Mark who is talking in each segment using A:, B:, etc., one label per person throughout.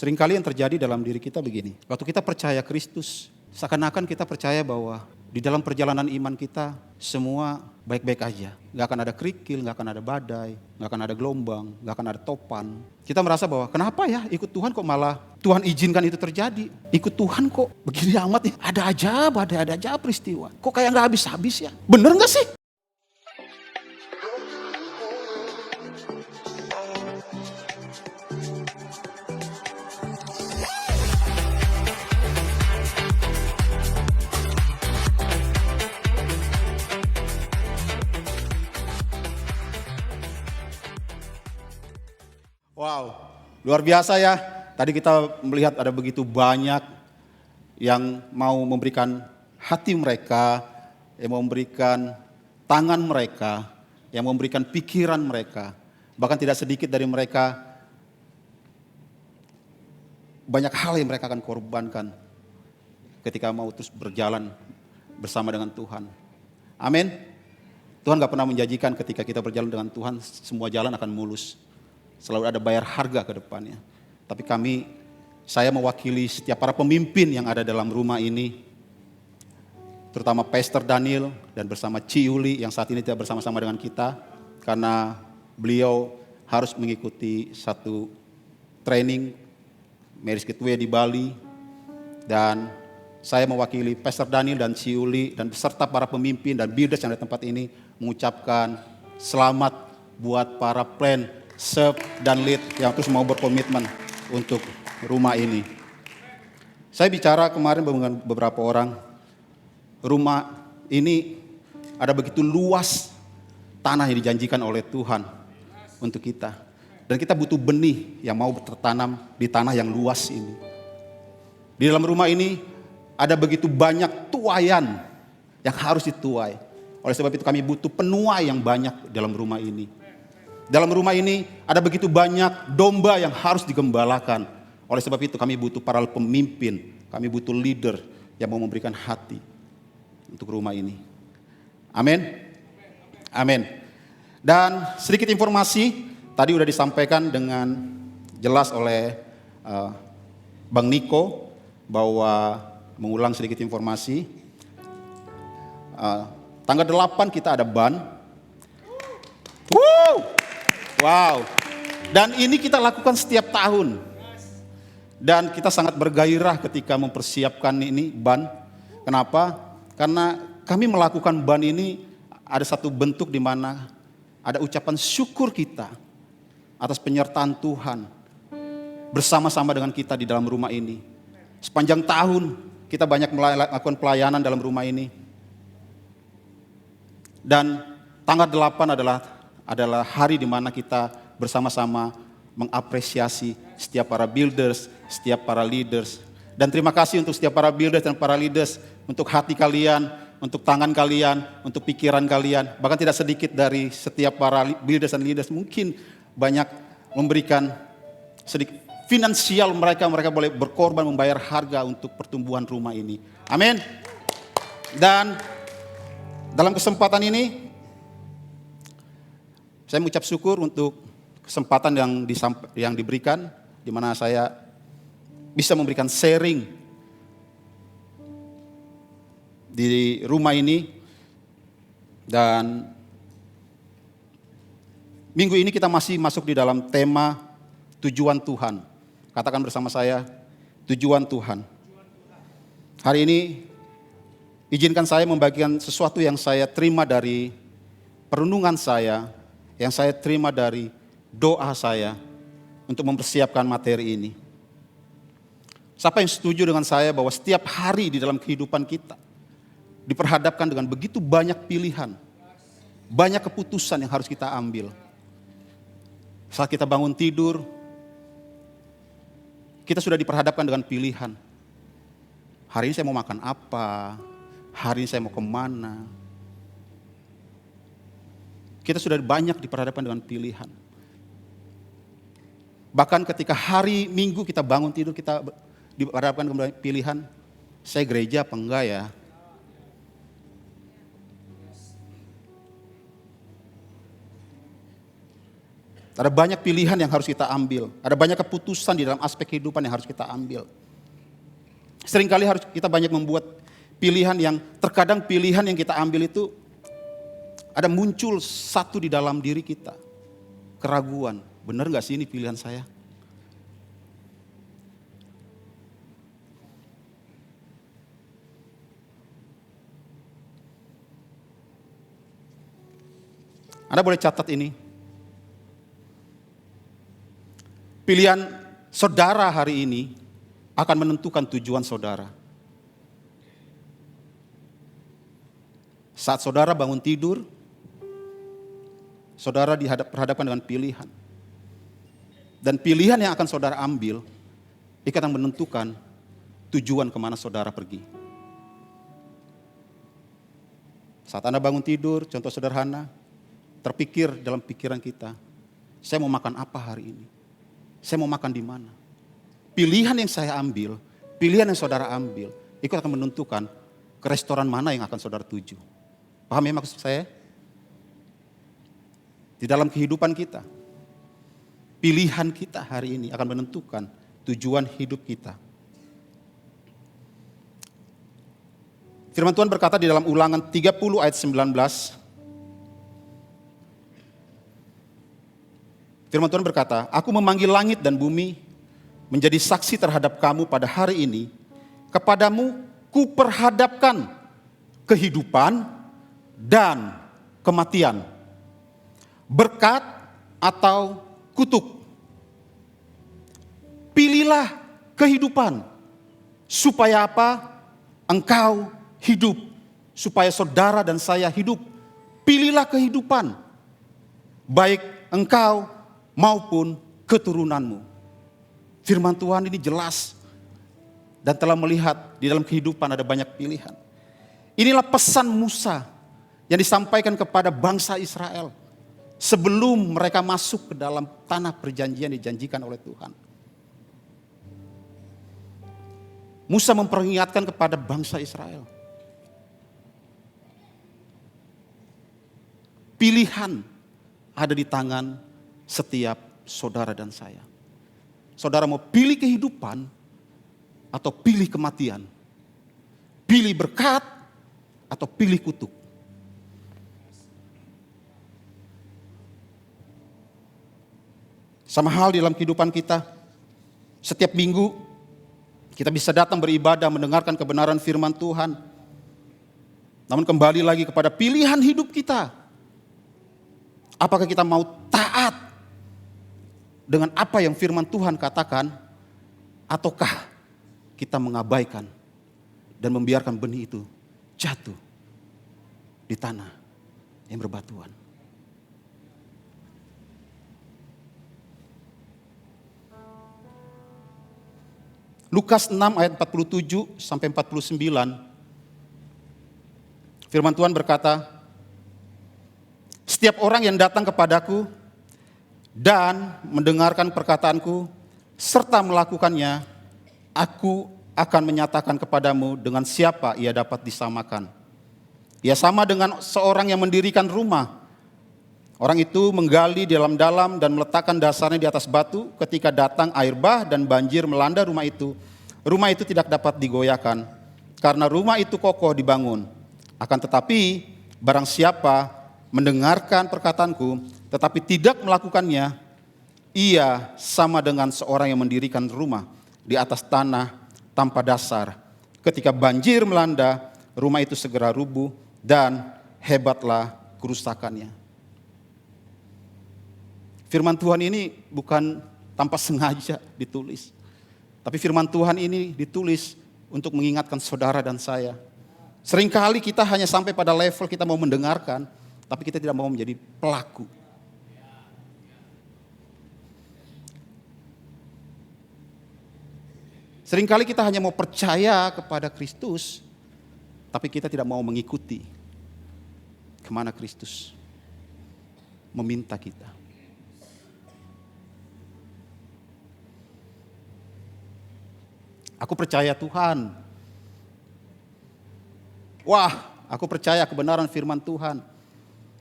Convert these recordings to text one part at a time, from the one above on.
A: Seringkali yang terjadi dalam diri kita begini. Waktu kita percaya Kristus, seakan-akan kita percaya bahwa di dalam perjalanan iman kita semua baik-baik aja. Gak akan ada kerikil, gak akan ada badai, gak akan ada gelombang, gak akan ada topan. Kita merasa bahwa kenapa ya ikut Tuhan kok malah Tuhan izinkan itu terjadi. Ikut Tuhan kok begini amat ya. Ada aja peristiwa. Kok kayak gak habis-habis ya. Bener gak sih? Wow, luar biasa ya. Tadi kita melihat ada begitu banyak yang mau memberikan hati mereka, yang mau memberikan tangan mereka, yang memberikan pikiran mereka. Bahkan tidak sedikit dari mereka, banyak hal yang mereka akan korbankan ketika mau terus berjalan bersama dengan Tuhan. Amin. Tuhan gak pernah menjanjikan ketika kita berjalan dengan Tuhan, semua jalan akan mulus. Selalu ada bayar harga ke depannya. Tapi saya mewakili setiap para pemimpin yang ada dalam rumah ini. Terutama Pastor Daniel dan bersama Ci Yuli yang saat ini tidak bersama-sama dengan kita. Karena beliau harus mengikuti satu training Marriage Gateway di Bali. Dan saya mewakili Pastor Daniel dan Ci Yuli dan beserta para pemimpin dan builders yang ada di tempat ini mengucapkan selamat buat para plan, serve, dan lead yang terus mau berkomitmen untuk rumah ini. Saya bicara kemarin dengan beberapa orang, rumah ini ada begitu luas tanah yang dijanjikan oleh Tuhan untuk kita. Dan kita butuh benih yang mau tertanam di tanah yang luas ini. Di dalam rumah ini ada begitu banyak tuaian yang harus dituai. Oleh sebab itu kami butuh penuai yang banyak dalam rumah ini. Dalam rumah ini ada begitu banyak domba yang harus digembalakan. Oleh sebab itu kami butuh para pemimpin, kami butuh leader yang mau memberikan hati untuk rumah ini. Amin. Amin. Dan sedikit informasi, tadi sudah disampaikan dengan jelas oleh Bang Niko bahwa mengulang sedikit informasi. Tanggal 8 kita ada ban. Wow, dan ini kita lakukan setiap tahun. Dan kita sangat bergairah ketika mempersiapkan ini ban. Kenapa? Karena kami melakukan ban ini ada satu bentuk di mana ada ucapan syukur kita atas penyertaan Tuhan bersama-sama dengan kita di dalam rumah ini. Sepanjang tahun kita banyak melakukan pelayanan dalam rumah ini. Dan tanggal 8 adalah hari di mana kita bersama-sama mengapresiasi setiap para builders, setiap para leaders. Dan terima kasih untuk setiap para builders dan para leaders, untuk hati kalian, untuk tangan kalian, untuk pikiran kalian. Bahkan tidak sedikit dari setiap para builders dan leaders mungkin banyak memberikan sedikit finansial mereka boleh berkorban membayar harga untuk pertumbuhan rumah ini. Amin. Dan dalam kesempatan ini saya mengucap syukur untuk kesempatan yang diberikan, di mana saya bisa memberikan sharing di rumah ini. Dan minggu ini kita masih masuk di dalam tema tujuan Tuhan. Katakan bersama saya, tujuan Tuhan. Hari ini izinkan saya membagikan sesuatu yang saya terima dari perenungan saya, yang saya terima dari doa saya untuk mempersiapkan materi ini. Siapa yang setuju dengan saya bahwa setiap hari di dalam kehidupan kita diperhadapkan dengan begitu banyak pilihan, banyak keputusan yang harus kita ambil. Saat kita bangun tidur, kita sudah diperhadapkan dengan pilihan. Hari ini saya mau makan apa? Hari ini saya mau kemana? Kita sudah banyak diperhadapkan dengan pilihan. Bahkan ketika hari Minggu kita bangun tidur, kita diperhadapkan dengan pilihan, saya gereja apa enggak ya? Ada banyak pilihan yang harus kita ambil. Ada banyak keputusan di dalam aspek kehidupan yang harus kita ambil. Seringkali kita banyak membuat pilihan yang terkadang pilihan yang kita ambil itu ada muncul satu di dalam diri kita. Keraguan, benar gak sih ini pilihan saya? Anda boleh catat ini. Pilihan saudara hari ini akan menentukan tujuan saudara. Saat saudara bangun tidur, saudara berhadapan dengan pilihan. Dan pilihan yang akan saudara ambil, itu akan menentukan tujuan kemana saudara pergi. Saat Anda bangun tidur, contoh sederhana, terpikir dalam pikiran kita, saya mau makan apa hari ini? Saya mau makan di mana? Pilihan yang saya ambil, pilihan yang saudara ambil, itu akan menentukan ke restoran mana yang akan saudara tuju. Paham ya maksud saya? Di dalam kehidupan kita, pilihan kita hari ini akan menentukan tujuan hidup kita. Firman Tuhan berkata di dalam Ulangan 30 ayat 19. Firman Tuhan berkata, aku memanggil langit dan bumi menjadi saksi terhadap kamu pada hari ini. Kepadamu kuperhadapkan kehidupan dan kematian. Berkat atau kutuk. Pilihlah kehidupan. Supaya apa? Engkau hidup. Supaya saudara dan saya hidup. Pilihlah kehidupan. Baik engkau maupun keturunanmu. Firman Tuhan ini jelas dan telah melihat di dalam kehidupan ada banyak pilihan. Inilah pesan Musa yang disampaikan kepada bangsa Israel sebelum mereka masuk ke dalam tanah perjanjian dijanjikan oleh Tuhan. Musa memperingatkan kepada bangsa Israel. Pilihan ada di tangan setiap saudara dan saya. Saudara mau pilih kehidupan atau pilih kematian? Pilih berkat atau pilih kutuk? Sama hal di dalam kehidupan kita. Setiap minggu kita bisa datang beribadah, mendengarkan kebenaran firman Tuhan. Namun kembali lagi kepada pilihan hidup kita. Apakah kita mau taat dengan apa yang firman Tuhan katakan, ataukah kita mengabaikan dan membiarkan benih itu jatuh di tanah yang berbatuan. Lukas 6 ayat 47 sampai 49. Firman Tuhan berkata, setiap orang yang datang kepadaku dan mendengarkan perkataanku serta melakukannya, aku akan menyatakan kepadamu dengan siapa ia dapat disamakan. Ia sama dengan seorang yang mendirikan rumah. Orang itu menggali dalam-dalam dan meletakkan dasarnya di atas batu. Ketika datang air bah dan banjir melanda rumah itu tidak dapat digoyahkan karena rumah itu kokoh dibangun. Akan tetapi barang siapa mendengarkan perkataanku tetapi tidak melakukannya, ia sama dengan seorang yang mendirikan rumah di atas tanah tanpa dasar. Ketika banjir melanda, rumah itu segera rubuh dan hebatlah kerusakannya. Firman Tuhan ini bukan tanpa sengaja ditulis. Tapi firman Tuhan ini ditulis untuk mengingatkan saudara dan saya. Seringkali kita hanya sampai pada level kita mau mendengarkan, tapi kita tidak mau menjadi pelaku. Seringkali kita hanya mau percaya kepada Kristus, tapi kita tidak mau mengikuti kemana Kristus meminta kita. Aku percaya Tuhan. Wah, aku percaya kebenaran firman Tuhan.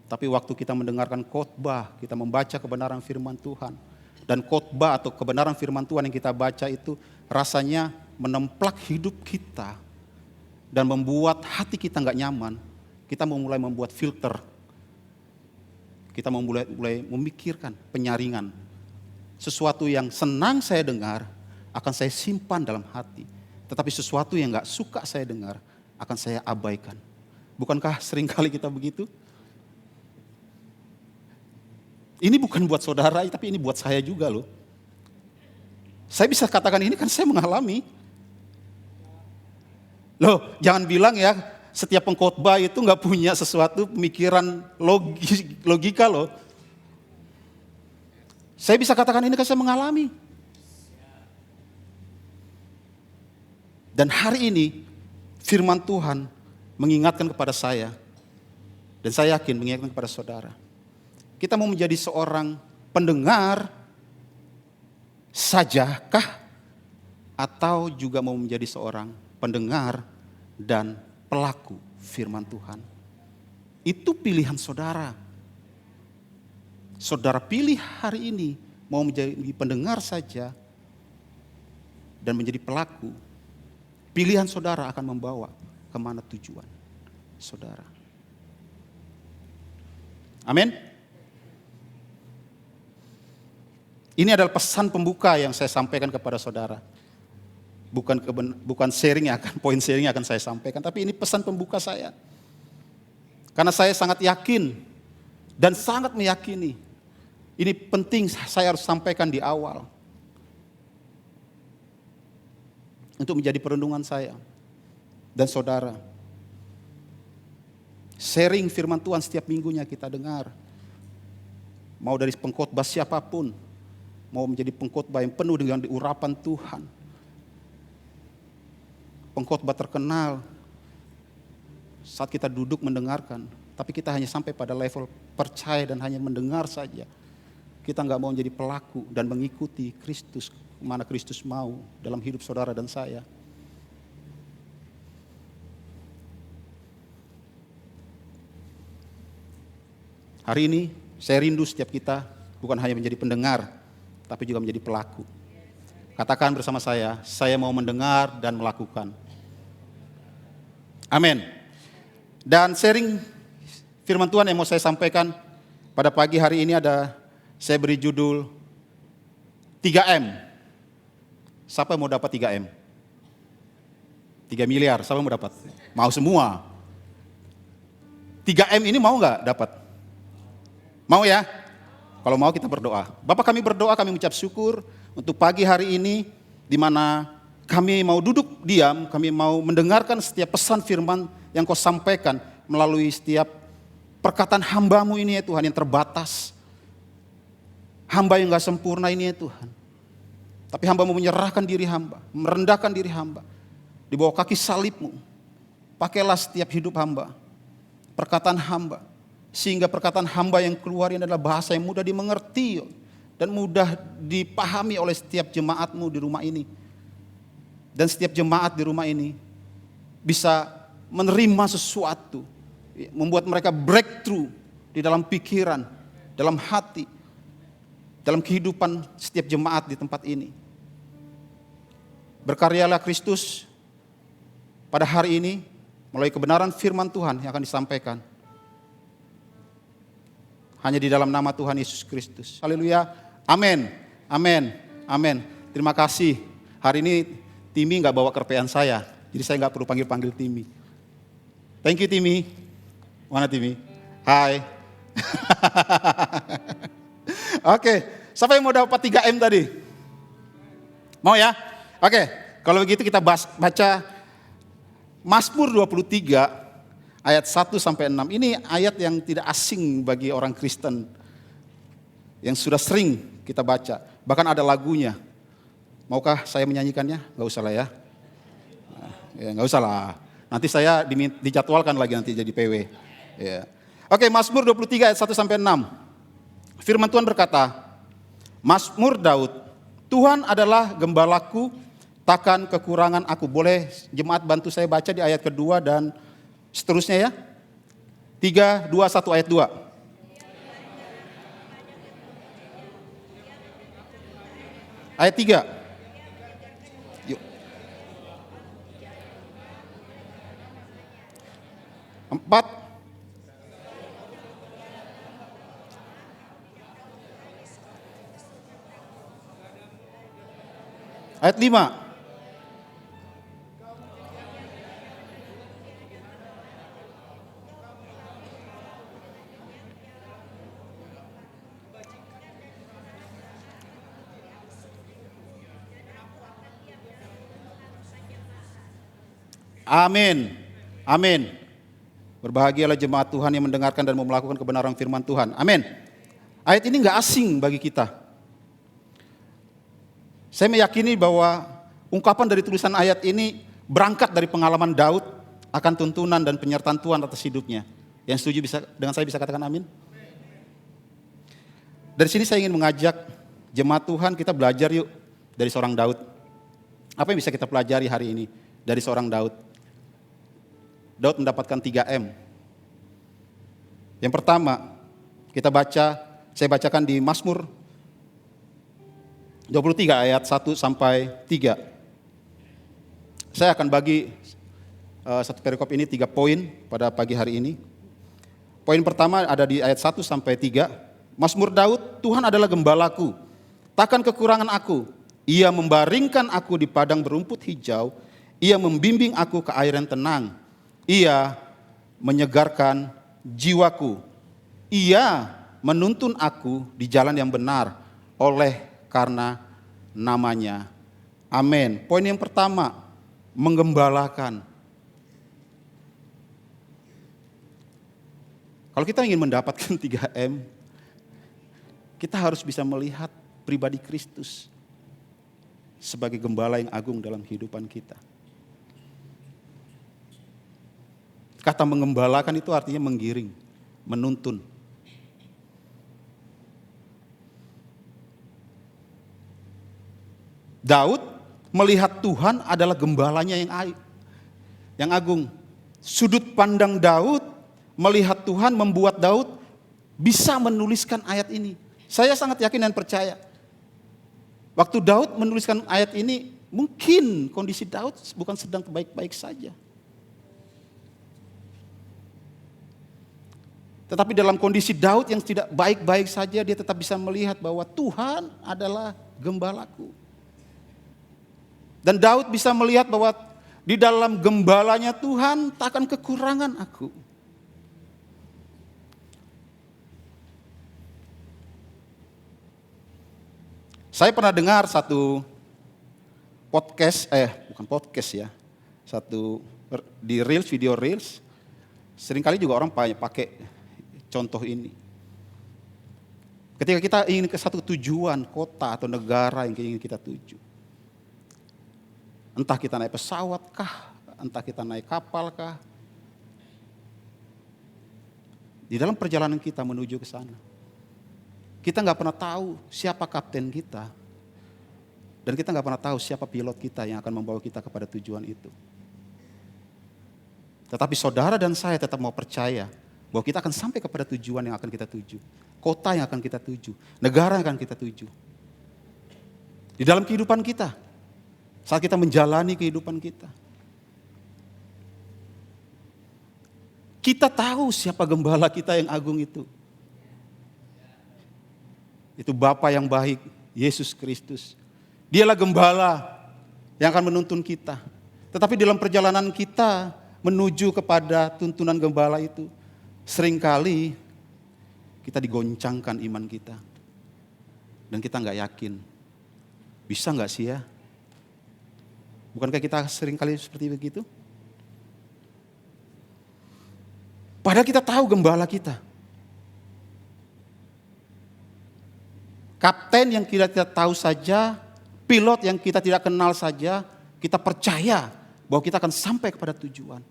A: Tapi waktu kita mendengarkan khotbah, kita membaca kebenaran firman Tuhan. Dan khotbah atau kebenaran firman Tuhan yang kita baca itu rasanya menemplak hidup kita. Dan membuat hati kita gak nyaman. Kita mulai membuat filter. Kita mulai memikirkan penyaringan. Sesuatu yang senang saya dengar akan saya simpan dalam hati. Tetapi sesuatu yang gak suka saya dengar akan saya abaikan. Bukankah seringkali kita begitu? Ini bukan buat saudara, tapi ini buat saya juga loh. Saya bisa katakan ini kan saya mengalami. Loh, jangan bilang ya setiap pengkhotbah itu nggak punya sesuatu pemikiran logika loh. Saya bisa katakan ini kan saya mengalami. Dan hari ini firman Tuhan mengingatkan kepada saya. Dan saya yakin mengingatkan kepada saudara. Kita mau menjadi seorang pendengar sajakah atau juga mau menjadi seorang pendengar dan pelaku firman Tuhan? Itu pilihan saudara. Saudara pilih hari ini mau menjadi pendengar saja dan menjadi pelaku. Pilihan saudara akan membawa kemana tujuan saudara. Amin. Ini adalah pesan pembuka yang saya sampaikan kepada saudara. Bukan sharing poin sharing yang akan saya sampaikan, tapi ini pesan pembuka saya. Karena saya sangat yakin dan sangat meyakini ini penting saya harus sampaikan di awal. Untuk menjadi perenungan saya dan saudara. Sharing firman Tuhan setiap minggunya kita dengar. Mau dari pengkhotbah siapapun. Mau menjadi pengkhotbah yang penuh dengan urapan Tuhan. Pengkhotbah terkenal. Saat kita duduk mendengarkan. Tapi kita hanya sampai pada level percaya dan hanya mendengar saja. Kita gak mau menjadi pelaku dan mengikuti Kristus. Mana Kristus mau dalam hidup saudara dan saya. Hari ini saya rindu setiap kita bukan hanya menjadi pendengar, tapi juga menjadi pelaku. Katakan bersama saya mau mendengar dan melakukan. Amin. Dan sharing firman Tuhan yang mau saya sampaikan pada pagi hari ini saya beri judul 3M. Siapa yang mau dapat 3M? 3 miliar, siapa yang mau dapat? Mau semua. 3M ini mau gak dapat? Mau ya? Kalau mau kita berdoa. Bapak kami berdoa, kami mengucap syukur untuk pagi hari ini di mana kami mau duduk diam, kami mau mendengarkan setiap pesan firman yang kau sampaikan melalui setiap perkataan hamba-Mu ini ya Tuhan yang terbatas. Hamba yang gak sempurna ini ya Tuhan. Tapi hamba-Mu menyerahkan diri hamba, merendahkan diri hamba di bawah kaki salib-Mu. Pakailah setiap hidup hamba, perkataan hamba. Sehingga perkataan hamba yang keluar ini adalah bahasa yang mudah dimengerti dan mudah dipahami oleh setiap jemaat-Mu di rumah ini. Dan setiap jemaat di rumah ini bisa menerima sesuatu, membuat mereka breakthrough di dalam pikiran, dalam hati, dalam kehidupan setiap jemaat di tempat ini. Berkaryalah Kristus pada hari ini melalui kebenaran firman Tuhan yang akan disampaikan. Hanya di dalam nama Tuhan Yesus Kristus. Haleluya. Amin. Amin. Amin. Terima kasih. Hari ini Timi gak bawa kerpean saya. Jadi saya gak perlu panggil-panggil Timi. Thank you Timi. Mana Timi? Hai. Oke. Siapa yang mau dapat 3M tadi? Mau ya? Oke. Kalau begitu kita baca Mazmur 23. Ayat 1 sampai 6 ini ayat yang tidak asing bagi orang Kristen yang sudah sering kita baca. Bahkan ada lagunya. Maukah saya menyanyikannya? Gak usah lah ya. Gak usah lah. Nanti saya dijadwalkan lagi nanti jadi PW. Ya. Oke, Mazmur 23 ayat 1 sampai 6. Firman Tuhan berkata, Mazmur Daud, Tuhan adalah gembalaku, takkan kekurangan aku. Boleh jemaat bantu saya baca di ayat kedua dan seterusnya ya. 3, 2, 1 ayat 2. Ayat 3. Yuk. 4. Ayat 5. Amin. Amin. Berbahagialah jemaat Tuhan yang mendengarkan dan mau melakukan kebenaran firman Tuhan. Amin. Ayat ini nggak asing bagi kita. Saya meyakini bahwa ungkapan dari tulisan ayat ini berangkat dari pengalaman Daud akan tuntunan dan penyertaan Tuhan atas hidupnya. Yang setuju dengan saya bisa katakan amin. Dari sini saya ingin mengajak jemaat Tuhan, kita belajar yuk dari seorang Daud. Apa yang bisa kita pelajari hari ini dari seorang Daud? Daud mendapatkan 3M. Yang pertama, saya bacakan di Mazmur 23 ayat 1 sampai 3. Saya akan bagi satu perikop ini 3 poin pada pagi hari ini. Poin pertama ada di ayat 1 sampai 3. Mazmur Daud, Tuhan adalah gembalaku, takkan kekurangan aku. Ia membaringkan aku di padang berumput hijau, ia membimbing aku ke air yang tenang. Ia menyegarkan jiwaku. Ia menuntun aku di jalan yang benar oleh karena namanya. Amin. Poin yang pertama, menggembalakan. Kalau kita ingin mendapatkan 3M, kita harus bisa melihat pribadi Kristus sebagai gembala yang agung dalam kehidupan kita. Kata menggembalakan itu artinya menggiring, menuntun. Daud melihat Tuhan adalah gembalanya yang agung. Sudut pandang Daud melihat Tuhan membuat Daud bisa menuliskan ayat ini. Saya sangat yakin dan percaya. Waktu Daud menuliskan ayat ini, mungkin kondisi Daud bukan sedang baik-baik saja. Tetapi dalam kondisi Daud yang tidak baik-baik saja, dia tetap bisa melihat bahwa Tuhan adalah gembalaku. Dan Daud bisa melihat bahwa di dalam gembalanya Tuhan takkan kekurangan aku. Saya pernah dengar satu podcast, bukan podcast ya, satu di Reels, video Reels. Seringkali juga orang pakai contoh ini. Ketika kita ingin ke satu tujuan, kota atau negara yang ingin kita tuju. Entah kita naik pesawat kah, entah kita naik kapal kah. Di dalam perjalanan kita menuju ke sana, kita nggak pernah tahu siapa kapten kita. Dan kita nggak pernah tahu siapa pilot kita yang akan membawa kita kepada tujuan itu. Tetapi saudara dan saya tetap mau percaya bahwa kita akan sampai kepada tujuan yang akan kita tuju. Kota yang akan kita tuju. Negara yang akan kita tuju. Di dalam kehidupan kita. Saat kita menjalani kehidupan kita. Kita tahu siapa gembala kita yang agung itu. Itu Bapa yang baik, Yesus Kristus. Dialah gembala yang akan menuntun kita. Tetapi dalam perjalanan kita menuju kepada tuntunan gembala itu, seringkali kita digoncangkan iman kita. Dan kita gak yakin. Bisa gak sih ya? Bukankah kita seringkali seperti begitu? Padahal kita tahu gembala kita. Kapten yang kita tidak tahu saja, pilot yang kita tidak kenal saja, kita percaya bahwa kita akan sampai kepada tujuan.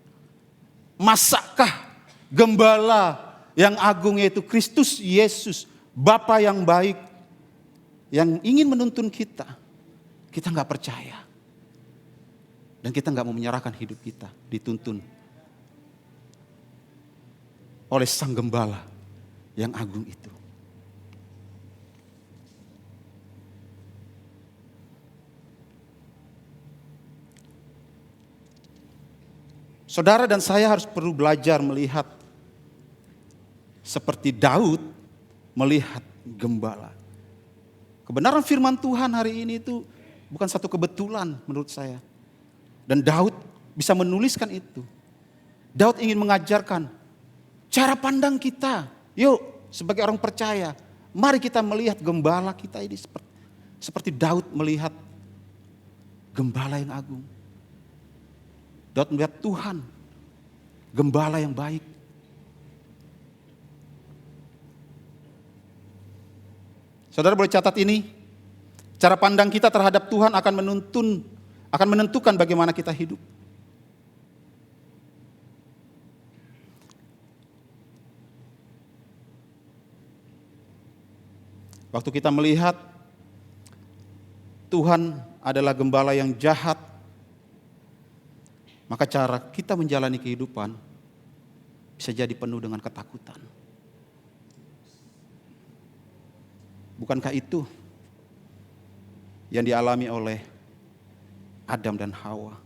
A: Masakah gembala yang agung yaitu Kristus Yesus, Bapa yang baik, yang ingin menuntun kita nggak percaya. Dan kita nggak mau menyerahkan hidup kita, dituntun oleh Sang Gembala yang agung itu. Saudara dan saya harus perlu belajar melihat seperti Daud melihat gembala. Kebenaran firman Tuhan hari ini itu bukan satu kebetulan menurut saya. Dan Daud bisa menuliskan itu. Daud ingin mengajarkan cara pandang kita. Yuk, sebagai orang percaya, mari kita melihat gembala kita ini seperti Daud melihat gembala yang agung. Daud melihat Tuhan, gembala yang baik. Saudara boleh catat ini, cara pandang kita terhadap Tuhan akan menentukan bagaimana kita hidup. Waktu kita melihat Tuhan adalah gembala yang jahat, maka cara kita menjalani kehidupan bisa jadi penuh dengan ketakutan. Bukankah itu yang dialami oleh Adam dan Hawa?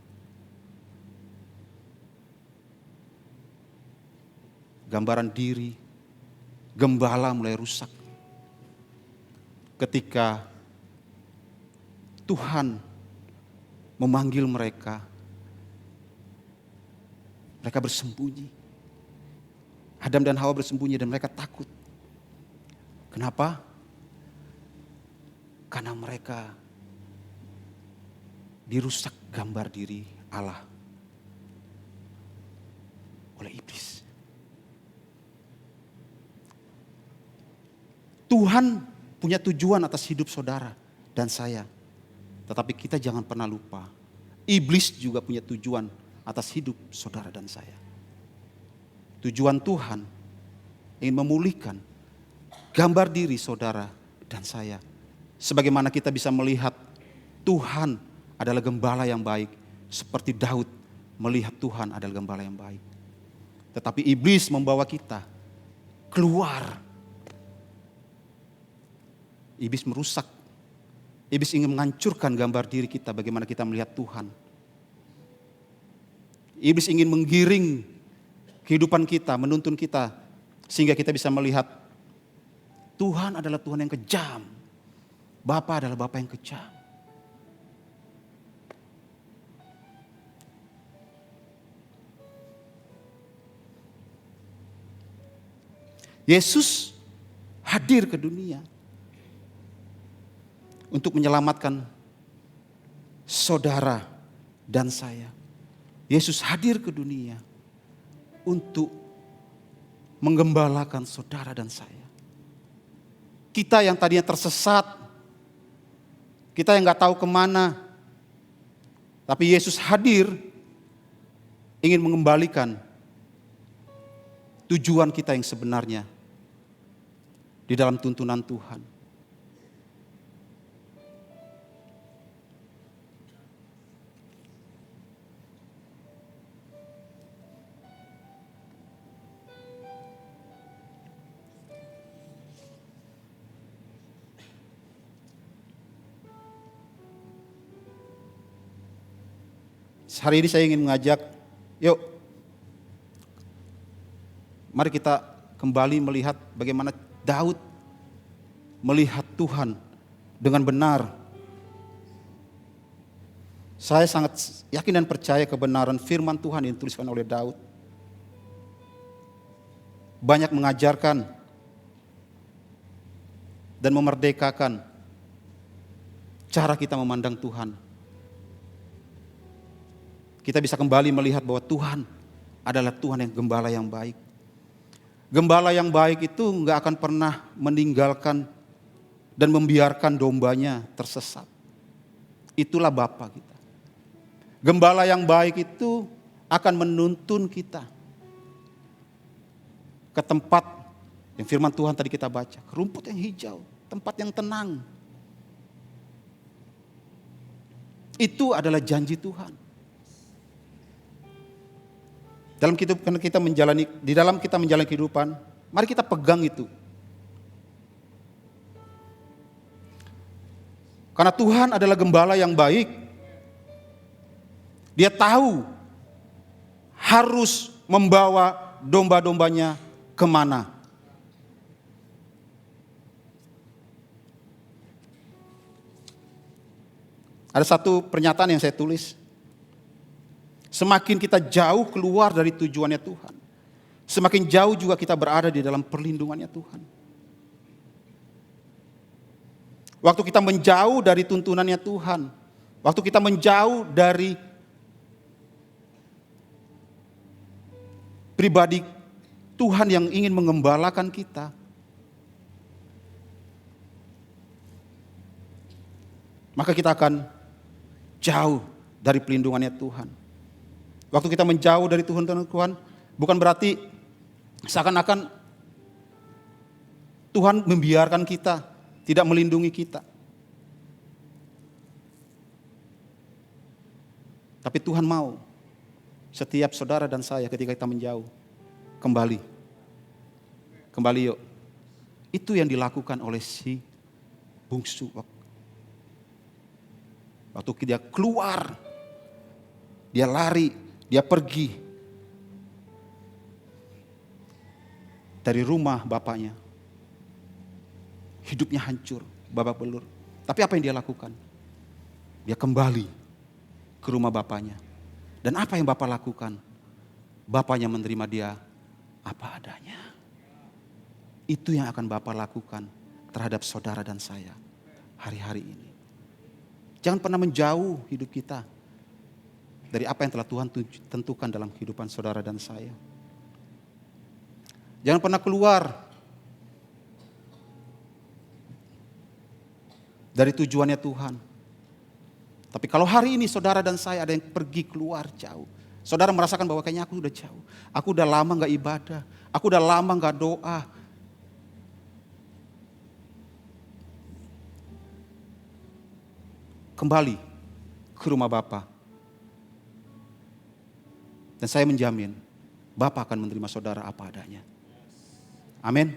A: Gambaran diri gembala mulai rusak ketika Tuhan memanggil mereka. Mereka bersembunyi. Adam dan Hawa bersembunyi dan mereka takut. Kenapa? Karena mereka dirusak gambar diri Allah oleh iblis. Tuhan punya tujuan atas hidup saudara dan saya. Tetapi kita jangan pernah lupa, iblis juga punya tujuan atas hidup saudara dan saya. Tujuan Tuhan ingin memulihkan gambar diri saudara dan saya. Sebagaimana kita bisa melihat Tuhan adalah gembala yang baik. Seperti Daud melihat Tuhan adalah gembala yang baik. Tetapi iblis membawa kita keluar. Iblis merusak. Iblis ingin menghancurkan gambar diri kita bagaimana kita melihat Tuhan. Iblis ingin menggiring kehidupan kita, menuntun kita. Sehingga kita bisa melihat Tuhan adalah Tuhan yang kejam. Bapa adalah Bapa yang kejam. Yesus hadir ke dunia untuk menyelamatkan saudara dan saya. Yesus hadir ke dunia untuk menggembalakan saudara dan saya. Kita yang tadinya tersesat, kita yang gak tahu kemana, tapi Yesus hadir ingin mengembalikan tujuan kita yang sebenarnya di dalam tuntunan Tuhan. Hari ini saya ingin mengajak, yuk mari kita kembali melihat bagaimana Daud melihat Tuhan dengan benar. Saya sangat yakin dan percaya kebenaran firman Tuhan yang dituliskan oleh Daud. Banyak mengajarkan dan memerdekakan cara kita memandang Tuhan. Kita bisa kembali melihat bahwa Tuhan adalah Tuhan yang gembala yang baik. Gembala yang baik itu enggak akan pernah meninggalkan dan membiarkan dombanya tersesat. Itulah Bapa kita. Gembala yang baik itu akan menuntun kita ke tempat yang firman Tuhan tadi kita baca. Ke rumput yang hijau, tempat yang tenang. Itu adalah janji Tuhan. Di dalam kita menjalani kehidupan, mari kita pegang itu. Karena Tuhan adalah gembala yang baik. Dia tahu harus membawa domba-dombanya kemana. Ada satu pernyataan yang saya tulis. Semakin kita jauh keluar dari tujuannya Tuhan, semakin jauh juga kita berada di dalam perlindungannya Tuhan. Waktu kita menjauh dari tuntunannya Tuhan, waktu kita menjauh dari pribadi Tuhan yang ingin mengembalakan kita, maka kita akan jauh dari pelindungannya Tuhan. Waktu kita menjauh dari Tuhan, bukan berarti seakan-akan Tuhan membiarkan kita, tidak melindungi kita. Tapi Tuhan mau setiap saudara dan saya ketika kita menjauh, kembali. Kembali yuk. Itu yang dilakukan oleh si bungsu. Waktu dia keluar, dia lari, dia pergi dari rumah bapaknya. Hidupnya hancur, babak belur. Tapi apa yang dia lakukan? Dia kembali ke rumah bapaknya. Dan apa yang bapak lakukan? Bapaknya menerima dia apa adanya. Itu yang akan bapak lakukan terhadap saudara dan saya hari-hari ini. Jangan pernah menjauh hidup kita dari apa yang telah Tuhan tentukan dalam kehidupan saudara dan saya. Jangan pernah keluar dari tujuannya Tuhan. Tapi kalau hari ini saudara dan saya ada yang pergi keluar jauh, saudara merasakan bahwa kayaknya aku udah jauh, aku udah lama gak ibadah, aku udah lama gak doa. Kembali ke rumah Bapa. Dan saya menjamin Bapa akan menerima saudara apa adanya. Amin.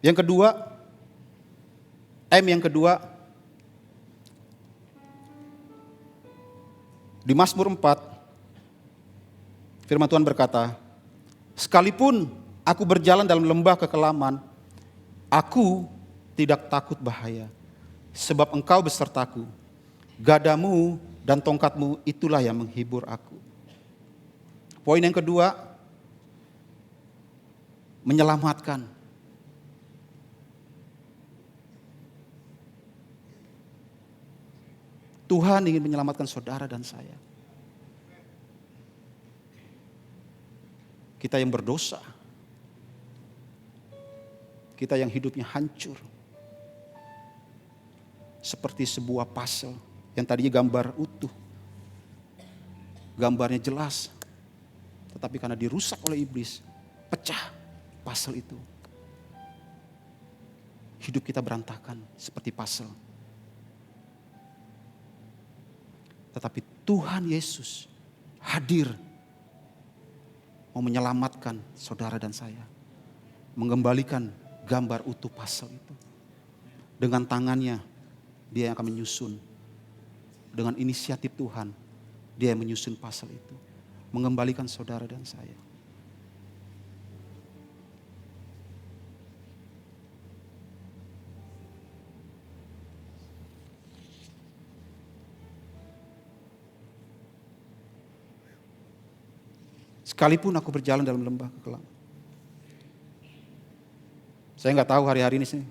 A: Yang kedua, yang kedua, di Mazmur 4, firman Tuhan berkata, sekalipun aku berjalan dalam lembah kekelaman, aku tidak takut bahaya, sebab Engkau besertaku. Gadamu dan tongkatmu itulah yang menghibur aku. Poin yang kedua, menyelamatkan. Tuhan ingin menyelamatkan saudara dan saya. Kita yang berdosa, kita yang hidupnya hancur, seperti sebuah puzzle yang tadinya gambar utuh, gambarnya jelas, tetapi karena dirusak oleh iblis, pecah puzzle itu. Hidup kita berantakan seperti puzzle. Tetapi Tuhan Yesus hadir, mau menyelamatkan saudara dan saya, mengembalikan gambar utuh puzzle itu. Dengan tangannya dia yang akan menyusun. Dengan inisiatif Tuhan, dia yang menyusun puzzle itu, mengembalikan saudara dan saya. Sekalipun aku berjalan dalam lembah kekelaman. Saya nggak tahu hari-hari ini sih,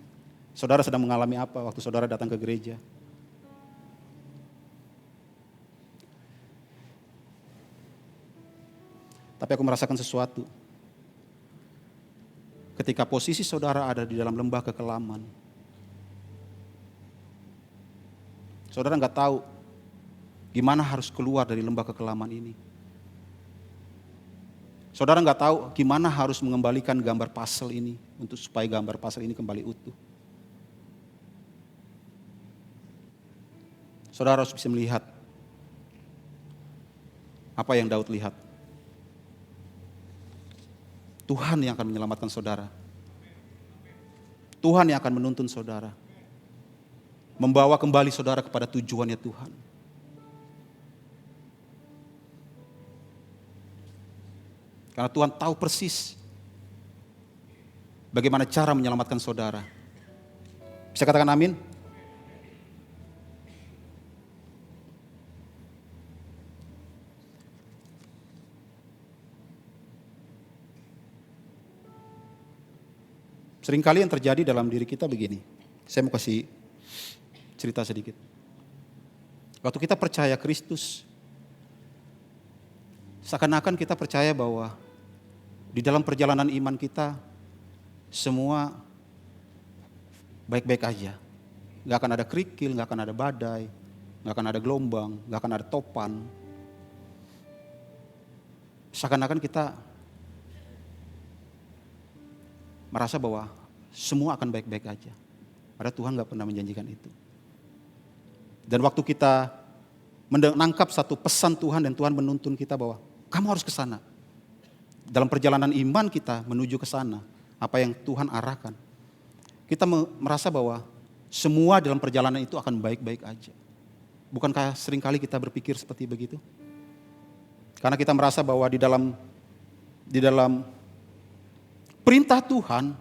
A: saudara sedang mengalami apa waktu saudara datang ke gereja. Tapi aku merasakan sesuatu. Ketika posisi saudara ada di dalam lembah kekelaman, saudara nggak tahu gimana harus keluar dari lembah kekelaman ini. Saudara nggak tahu gimana harus mengembalikan gambar puzzle ini untuk supaya gambar puzzle ini kembali utuh. Saudara harus bisa melihat apa yang Daud lihat. Tuhan yang akan menyelamatkan saudara. Tuhan yang akan menuntun saudara. membawa kembali saudara kepada tujuannya Tuhan. Karena Tuhan tahu persis bagaimana cara menyelamatkan saudara. Bisa katakan amin? Seringkali yang terjadi dalam diri kita begini. Saya mau kasih cerita sedikit. Waktu kita percaya Kristus, seakan-akan kita percaya bahwa di dalam perjalanan iman kita semua baik-baik aja. Gak akan ada kerikil, gak akan ada badai, gak akan ada gelombang, gak akan ada topan. Seakan-akan kita merasa bahwa semua akan baik-baik aja. Padahal Tuhan gak pernah menjanjikan itu. Dan waktu kita menangkap satu pesan Tuhan dan Tuhan menuntun kita bahwa kamu harus ke sana. Dalam perjalanan iman kita menuju ke sana, apa yang Tuhan arahkan. Kita merasa bahwa semua dalam perjalanan itu akan baik-baik aja. Bukankah seringkali kita berpikir seperti begitu? Karena kita merasa bahwa di dalam perintah Tuhan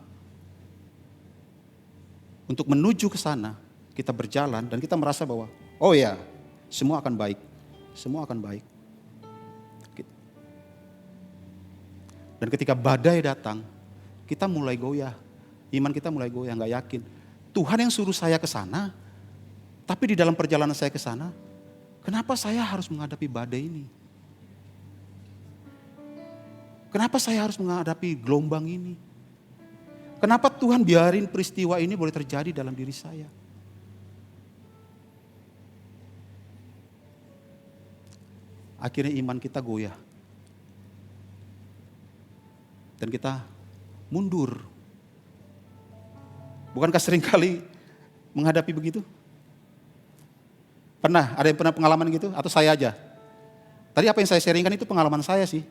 A: untuk menuju ke sana, kita berjalan dan kita merasa bahwa oh ya, semua akan baik. Semua akan baik. Dan ketika badai datang, kita mulai goyah. Iman kita mulai goyah, gak yakin. Tuhan yang suruh saya ke sana, tapi di dalam perjalanan saya ke sana, kenapa saya harus menghadapi badai ini? Kenapa saya harus menghadapi gelombang ini? Kenapa Tuhan biarin peristiwa ini boleh terjadi dalam diri saya? Akhirnya iman kita goyah. Dan kita mundur. Bukankah seringkali menghadapi begitu? Pernah? Ada yang pernah pengalaman gitu? Atau saya aja? Tadi apa yang saya sharingkan itu pengalaman saya sih.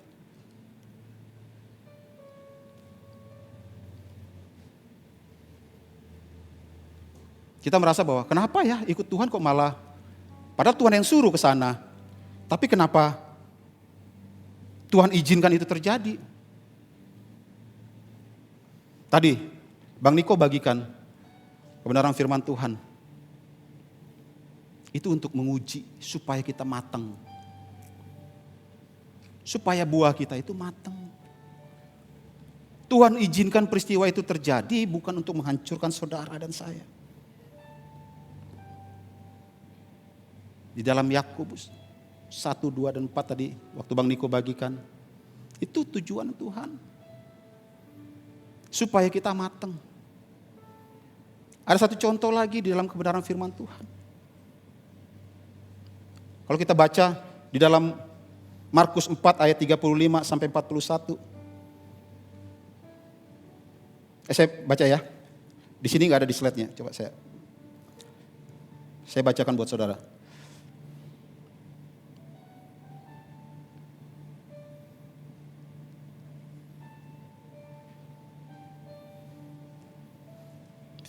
A: Kita merasa bahwa kenapa ya ikut Tuhan kok malah, padahal Tuhan yang suruh ke sana. Tapi kenapa Tuhan izinkan itu terjadi? Tadi Bang Niko bagikan kebenaran firman Tuhan. Itu untuk menguji supaya kita matang. Supaya buah kita itu matang. Tuhan izinkan peristiwa itu terjadi bukan untuk menghancurkan saudara dan saya. Di dalam Yakobus 1, 2, dan 4 tadi waktu Bang Niko bagikan. Itu tujuan Tuhan. Supaya kita matang. Ada satu contoh lagi di dalam kebenaran firman Tuhan. Kalau kita baca di dalam Markus 4 ayat 35 sampai 41. Saya baca ya. Di sini nggak ada di slide-nya. Coba saya bacakan buat saudara.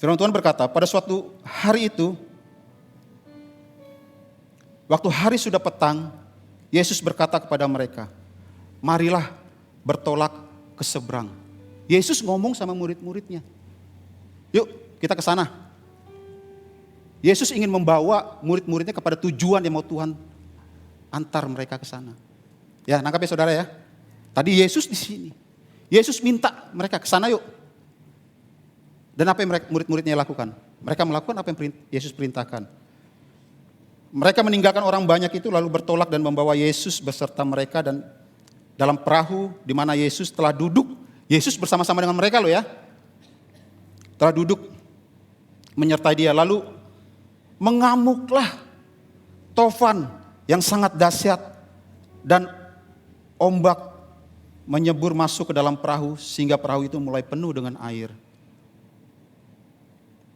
A: Firman Tuhan berkata, pada suatu hari itu, waktu hari sudah petang, Yesus berkata kepada mereka, marilah bertolak ke seberang. Yesus ngomong sama murid-muridnya, yuk kita ke sana. Yesus ingin membawa murid-muridnya kepada tujuan yang mau Tuhan antar mereka ke sana. Ya, nangkap ya saudara ya. Tadi Yesus di sini. Yesus minta mereka ke sana yuk. Dan apa yang murid-muridnya lakukan? Mereka melakukan apa yang Yesus perintahkan. Mereka meninggalkan orang banyak itu lalu bertolak dan membawa Yesus beserta mereka dan dalam perahu di mana Yesus telah duduk. Yesus bersama-sama dengan mereka loh ya. Telah duduk menyertai dia. Lalu mengamuklah tofan yang sangat dahsyat dan ombak menyebur masuk ke dalam perahu sehingga perahu itu mulai penuh dengan air.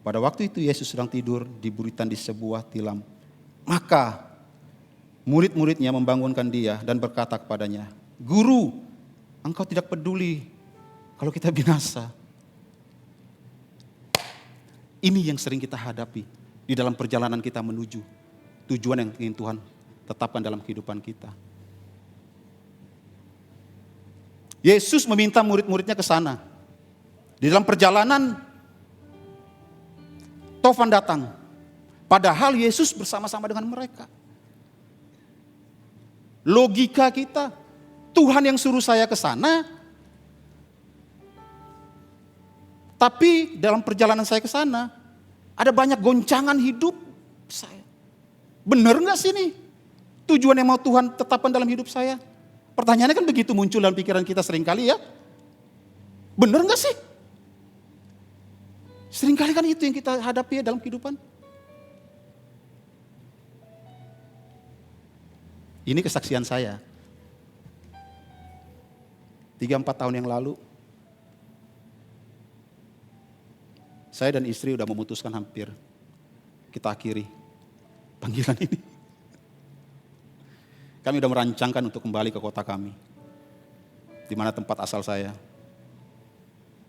A: Pada waktu itu Yesus sedang tidur di buritan di sebuah tilam. Maka murid-muridnya membangunkan dia dan berkata kepadanya, Guru, engkau tidak peduli kalau kita binasa. Ini yang sering kita hadapi. di dalam perjalanan kita menuju tujuan yang ingin Tuhan tetapkan dalam kehidupan kita. Yesus meminta murid-muridnya ke sana. Di dalam perjalanan, Tovan datang. Padahal Yesus bersama-sama dengan mereka. Logika kita, Tuhan yang suruh saya ke sana, tapi dalam perjalanan saya ke sana, ada banyak goncangan hidup saya. Benar nggak sih nih? Tujuan yang mau Tuhan tetapkan dalam hidup saya? Pertanyaannya kan begitu muncul dalam pikiran kita seringkali ya. Benar nggak sih? Seringkali kan itu yang kita hadapi ya dalam kehidupan. Ini kesaksian saya. 3-4 tahun yang lalu, saya dan istri udah memutuskan hampir kita akhiri panggilan ini. Kami udah merancangkan untuk kembali ke kota kami, di mana tempat asal saya.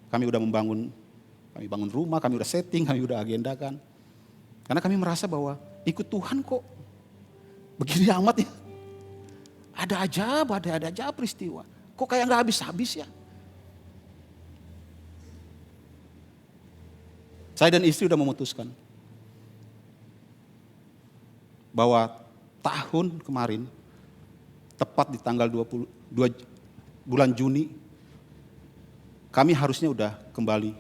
A: Kami udah kami bangun rumah, kami udah setting, kami udah agendakan. Karena kami merasa bahwa ikut Tuhan kok begini amat ya. Ada aja peristiwa. Kok kayak gak habis-habis ya. Saya dan istri udah memutuskan bahwa tahun kemarin, tepat di tanggal 22 bulan Juni, kami harusnya udah kembali.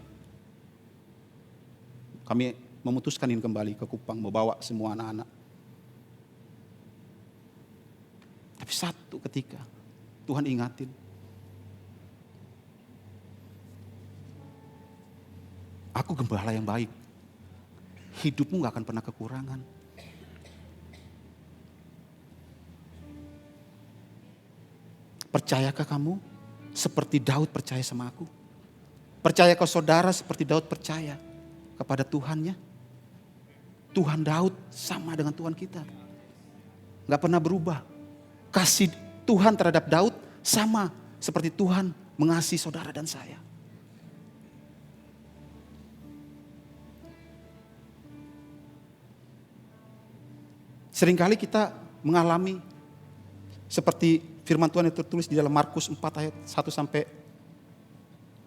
A: Kami memutuskan ingin kembali ke Kupang, membawa semua anak-anak. Tapi satu ketika Tuhan ingatin, aku gembala yang baik, hidupmu gak akan pernah kekurangan. Percayakah kamu seperti Daud percaya sama aku? Percayakah saudara seperti Daud percaya kepada Tuhannya? Tuhan Daud sama dengan Tuhan kita. Gak pernah berubah. Kasih Tuhan terhadap Daud sama seperti Tuhan mengasihi saudara dan saya. Seringkali kita mengalami seperti firman Tuhan yang tertulis di dalam Markus 4 ayat 1 sampai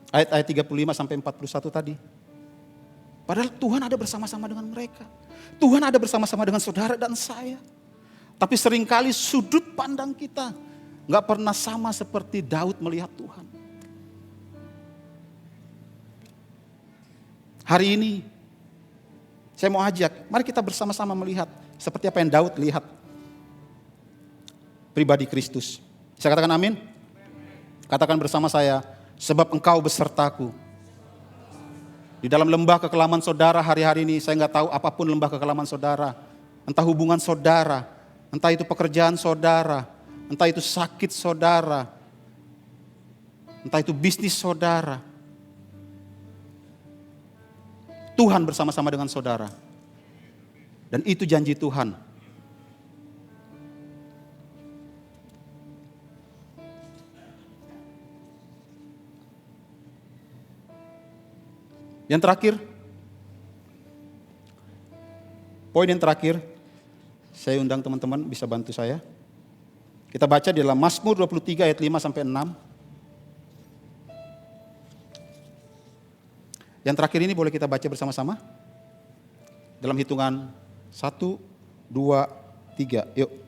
A: ayat 35 sampai 41 tadi. Padahal Tuhan ada bersama-sama dengan mereka. Tuhan ada bersama-sama dengan saudara dan saya. Tapi seringkali sudut pandang kita gak pernah sama seperti Daud melihat Tuhan. Hari ini saya mau ajak, mari kita bersama-sama melihat seperti apa yang Daud lihat pribadi Kristus. Saya katakan amin? Katakan bersama saya, sebab engkau besertaku. Di dalam lembah kekelaman saudara hari-hari ini, saya gak tahu apapun lembah kekelaman saudara. Entah hubungan saudara, entah itu pekerjaan saudara, entah itu sakit saudara, entah itu bisnis saudara. Tuhan bersama-sama dengan saudara. Dan itu janji Tuhan. Yang terakhir, poin yang terakhir, saya undang teman-teman bisa bantu saya. Kita baca di dalam Mazmur 23 ayat 5 sampai 6. Yang terakhir ini boleh kita baca bersama-sama. Dalam hitungan 1, 2, 3. Yuk.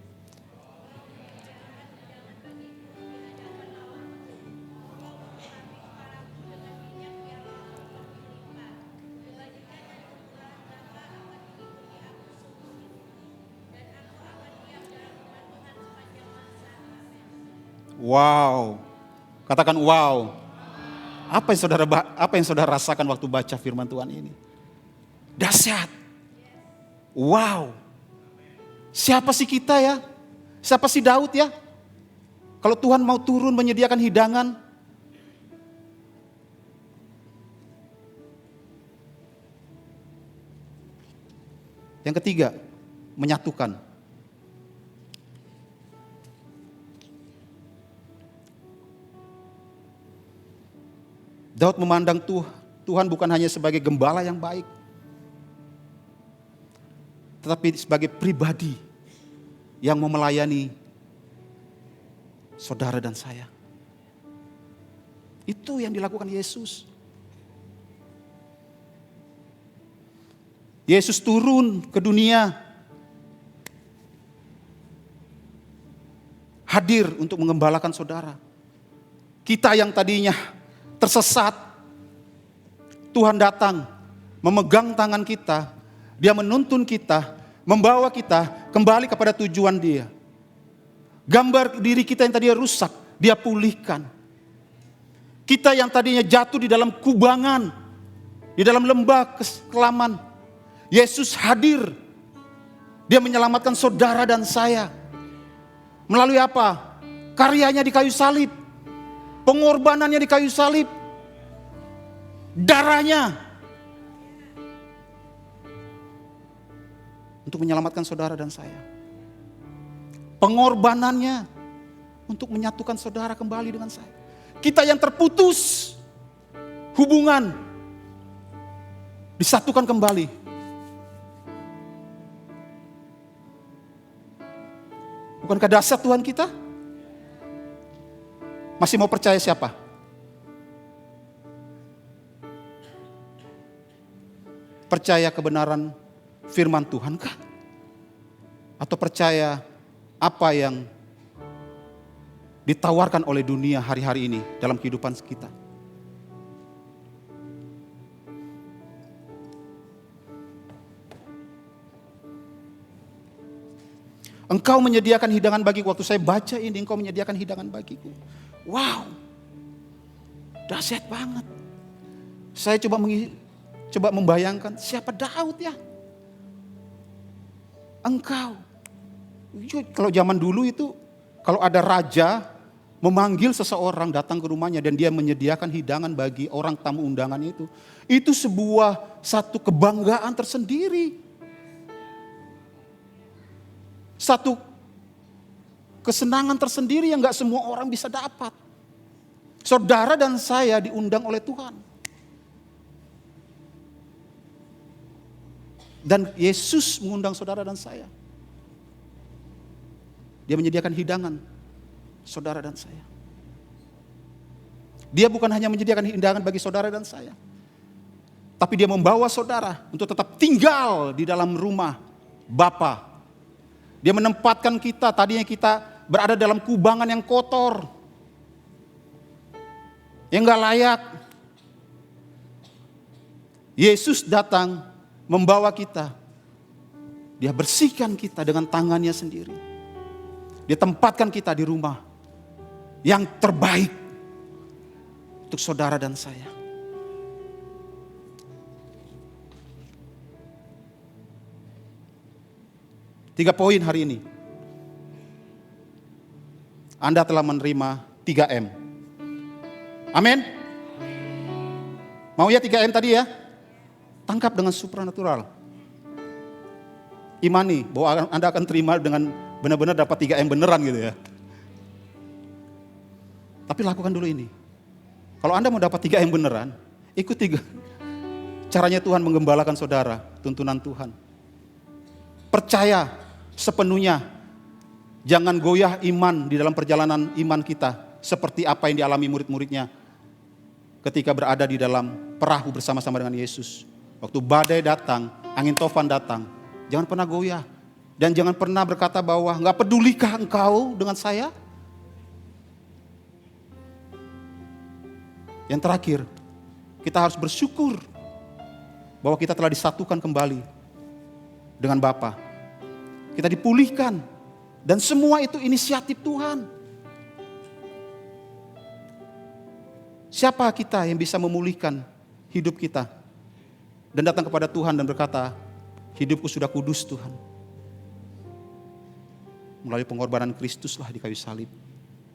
A: Wow, katakan wow. Apa yang saudara rasakan waktu baca firman Tuhan ini? Dahsyat. Wow. Siapa sih kita ya? Siapa sih Daud ya? Kalau Tuhan mau turun menyediakan hidangan. Yang ketiga, menyatukan. Daud memandang Tuhan bukan hanya sebagai gembala yang baik. tetapi sebagai pribadi yang mau melayani saudara dan saya. Itu yang dilakukan Yesus. Yesus turun ke dunia, hadir untuk mengembalakan saudara. Kita yang tadinya tersesat, Tuhan datang, memegang tangan kita, Dia menuntun kita, membawa kita kembali kepada tujuan Dia. Gambar diri kita yang tadinya rusak, Dia pulihkan. Kita yang tadinya jatuh di dalam kubangan, di dalam lembah kekelaman, Yesus hadir. Dia menyelamatkan saudara dan saya. Melalui apa? Karyanya di kayu salib. Pengorbanannya di kayu salib. Darahnya. Untuk menyelamatkan saudara dan saya. Pengorbanannya untuk menyatukan saudara kembali dengan saya. Kita yang terputus hubungan disatukan kembali. Bukankah dahsyat Tuhan kita? Masih mau percaya siapa? Percaya kebenaran firman Tuhan kah? Atau percaya apa yang ditawarkan oleh dunia hari-hari ini dalam kehidupan kita? Engkau menyediakan hidangan bagiku. Waktu saya baca ini, engkau menyediakan hidangan bagiku. Wow, dahsyat banget. Saya coba membayangkan siapa Daud ya. Engkau. Kalau zaman dulu itu, kalau ada raja memanggil seseorang datang ke rumahnya dan dia menyediakan hidangan bagi orang tamu undangan itu sebuah satu kebanggaan tersendiri. Satu kesenangan tersendiri yang gak semua orang bisa dapat. Saudara dan saya diundang oleh Tuhan. Dan Yesus mengundang saudara dan saya. Dia menyediakan hidangan saudara dan saya. Dia bukan hanya menyediakan hidangan bagi saudara dan saya. Tapi dia membawa saudara untuk tetap tinggal di dalam rumah Bapa. Dia menempatkan kita, tadinya kita berada dalam kubangan yang kotor. Yang gak layak. Yesus datang membawa kita. Dia bersihkan kita dengan tangannya sendiri. Dia tempatkan kita di rumah yang terbaik untuk saudara dan saya. Tiga poin hari ini. Anda telah menerima 3M. Amin. Mau ya 3M tadi ya? Tangkap dengan supranatural. Imani bahwa Anda akan terima dengan benar-benar dapat 3M beneran gitu ya. Tapi lakukan dulu ini. Kalau Anda mau dapat 3M beneran, ikuti caranya Tuhan menggembalakan saudara, tuntunan Tuhan. Percaya sepenuhnya. Jangan goyah iman di dalam perjalanan iman kita. Seperti apa yang dialami murid-muridnya ketika berada di dalam perahu bersama-sama dengan Yesus. Waktu badai datang, angin tofan datang, jangan pernah goyah. Dan jangan pernah berkata bahwa gak pedulikah engkau dengan saya? Yang terakhir, kita harus bersyukur bahwa kita telah disatukan kembali dengan Bapa. Kita dipulihkan dan semua itu inisiatif Tuhan. Siapa kita yang bisa memulihkan hidup kita dan datang kepada Tuhan dan berkata, hidupku sudah kudus Tuhan. Melalui pengorbanan Kristus lah di kayu salib.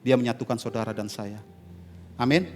A: Dia menyatukan saudara dan saya. Amin.